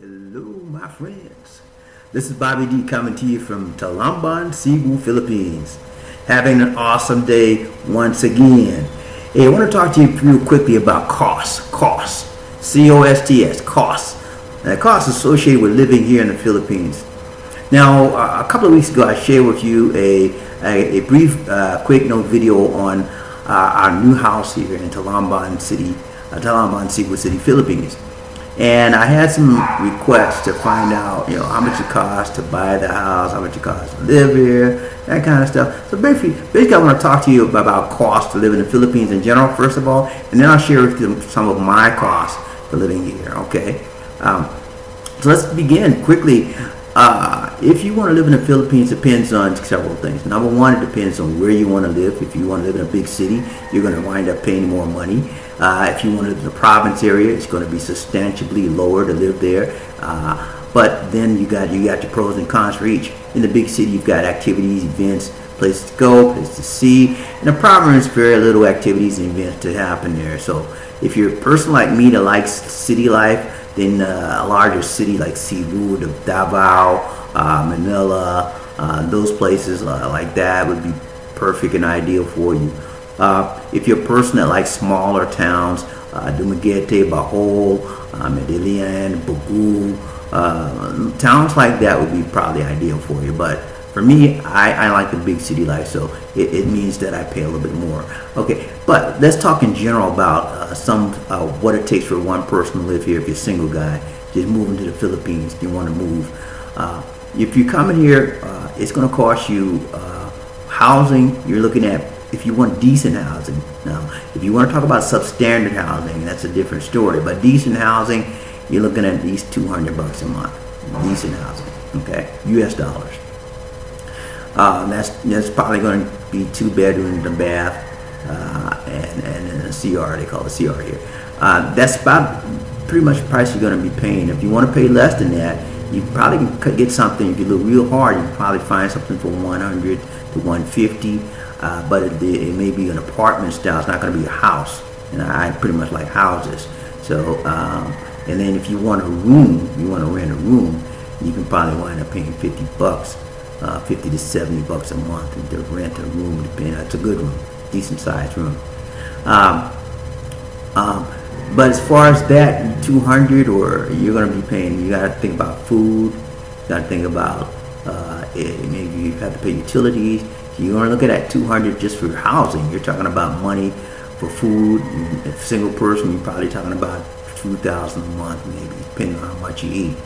Hello, my friends. This is Bobby D coming to you from Talamban, Cebu, Philippines. Having an awesome day once again. Hey, I want to talk to you real quickly about costs. Costs. COSTS. Costs. Now, costs associated with living here in the Philippines. Now, a couple of weeks ago, I shared with you a brief, quick note video on our new house here in Talamban City, Talamban, Cebu City, Philippines. And I had some requests to find out, how much it costs to buy the house, how much it costs to live here, that kind of stuff. So basically I want to talk to you about costs to live in the Philippines in general, first of all, and then I'll share with you some of my costs for living here, okay? So let's begin quickly. If you want to live in the Philippines, it depends on several things. Number one, it depends on where you want to live. If you want to live in a big city, you're going to wind up paying more money. If you want to live in the province area, it's going to be substantially lower to live there. But then you got your pros and cons for each. In the big city, you've got activities, events, places to go, places to see. In the province, very little activities and events to happen there. So if you're a person like me that likes city life, then a larger city like Cebu, Davao, Manila, those places like that would be perfect and ideal for you. If you're a person that likes smaller towns, Dumaguete, Bohol, Medellin, Bogu, towns like that would be probably ideal for you. But for me, I like the big city life, so it means that I pay a little bit more. Okay, but let's talk in general about what it takes for one person to live here. If you're a single guy, just moving to the Philippines, you want to move. If you're coming here, it's going to cost you housing. You're looking at, if you want decent housing. Now, if you want to talk about substandard housing, that's a different story. But decent housing, you're looking at least $200 a month. Decent housing, okay, U.S. dollars. That's probably going to be 2 bedrooms, a bath, and a CR. They call it CR here. That's about pretty much the price you're going to be paying. If you want to pay less than that, you probably can get something. If you look real hard, you can probably find something for 100 to 150. But it may be an apartment style. It's not going to be a house. And I pretty much like houses. So, and then if you want a room, you want to rent a room, you can probably wind up paying $50, $50 to $70 a month to rent a room. It's a good room, decent sized room. But as far as that, 200, or you're going to be paying, you got to think about food. You got to think about maybe you have to pay utilities. You're going to look at that 200 just for housing. You're talking about money for food. And if a single person, you're probably talking about $2,000 a month, maybe, depending on how much you eat.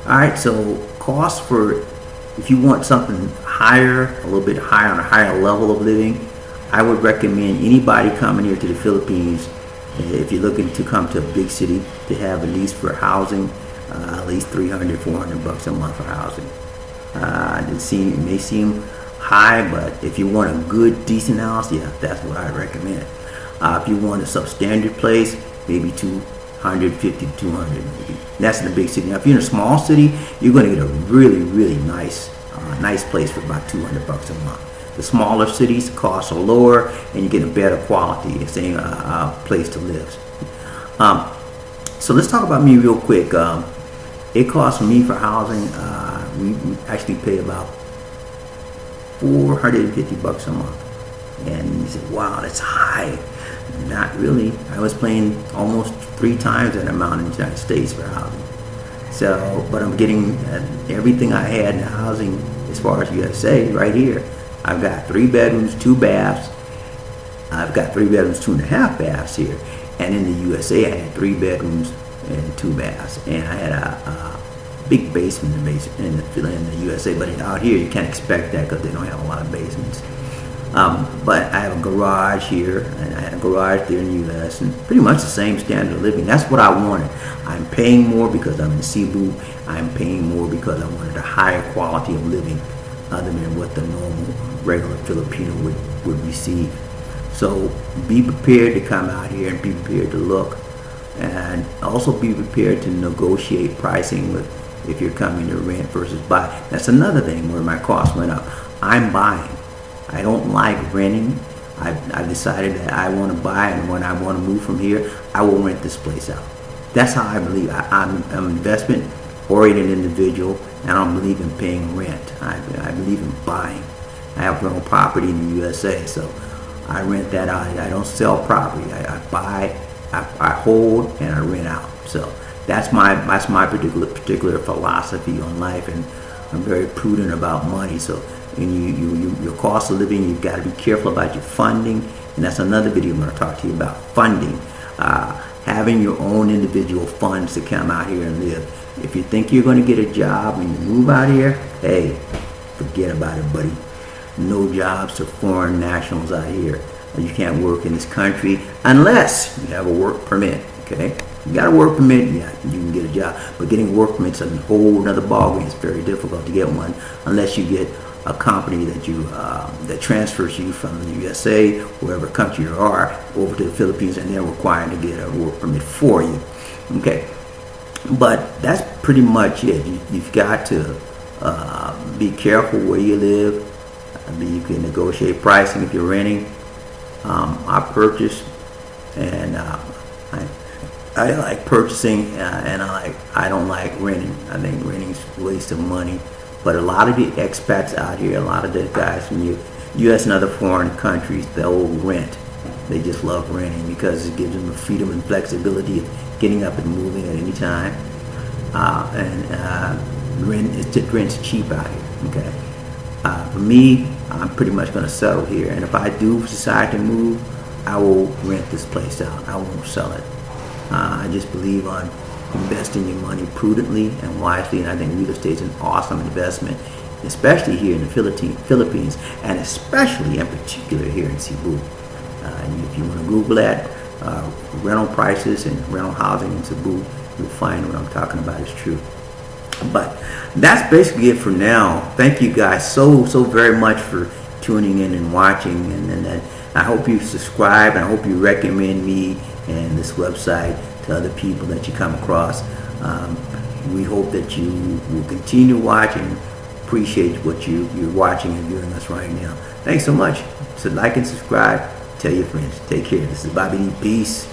All right, so cost for, if you want something higher, a little bit higher, on a higher level of living, I would recommend anybody coming here to the Philippines, if you're looking to come to a big city, to have at least for housing, at least $300, $400 a month for housing. It may seem high, but if you want a good, decent house, yeah, that's what I recommend. If you want a substandard place, maybe 250 to 200 maybe. That's in a big city. Now, if you're in a small city, you're going to get a really, really nice place for about $200 a month. The smaller cities, the costs are lower, and you get a better quality. It's a place to live. So let's talk about me real quick. It costs me for housing. We actually pay about $450 a month. And you say, wow, that's high. Not really. I was paying almost 3 times that amount in the United States for housing. So, but I'm getting everything I had in housing as far as USA right here. I've got 3 bedrooms, 2 baths. I've got 3 bedrooms, 2.5 baths here. And in the USA, I had 3 bedrooms and 2 baths. And I had a big basement in the USA, but out here you can't expect that because they don't have a lot of basements. But I have a garage here, and I had a garage there in the U.S., and pretty much the same standard of living. That's what I wanted. I'm paying more because I'm in Cebu. I'm paying more because I wanted a higher quality of living other than what the normal, regular Filipino would receive. So be prepared to come out here and be prepared to look, and also be prepared to negotiate pricing with, if you're coming to rent versus buy. That's another thing where my costs went up. I'm buying. I don't like renting. I've decided that I want to buy, and when I want to move from here, I will rent this place out. That's how I believe. I'm an investment oriented individual, and I don't believe in paying rent. I believe in buying. I have rental property in the USA, so I rent that out. I don't sell property. I buy, I hold, and I rent out. So that's my particular philosophy on life, and I'm very prudent about money. So your cost of living, you've got to be careful about your funding, and that's another video I'm going to talk to you about funding. Having your own individual funds to come out here and live. If you think you're going to get a job when you move out here, hey, forget about it, buddy. No jobs to foreign nationals out here. You can't work in this country unless you have a work permit. Okay, you got a work permit, yeah, you can get a job. But getting a work permit's a whole other ballgame. It's very difficult to get one unless you get a company that transfers you from the USA, wherever country you are, over to the Philippines, and they're required to get a work permit for you. Okay, but that's pretty much it. You've got to be careful where you live. You can negotiate pricing if you're renting. I purchase, and I like purchasing, and I don't like renting. I think renting is a waste of money. But a lot of the expats out here, a lot of the guys from the U.S. and other foreign countries, they'll rent. They just love renting because it gives them the freedom and flexibility of getting up and moving at any time. Rent's cheap out here. Okay. For me, I'm pretty much going to settle here, and if I do decide to move, I will rent this place out. I won't sell it. I just believe on investing your money prudently and wisely, and I think real estate is an awesome investment, especially here in the Philippines, and especially in particular here in Cebu. If you want to Google that, rental prices and rental housing in Cebu, you'll find what I'm talking about is true. But that's basically it for now. Thank you guys so very much for tuning in and watching, and I hope you subscribe, and I hope you recommend me and this website to other people that you come across. We hope that you will continue to watch and appreciate what you're watching and viewing us right now. Thanks so much. So like and subscribe. Tell your friends. Take care. This is Bobby D. Peace.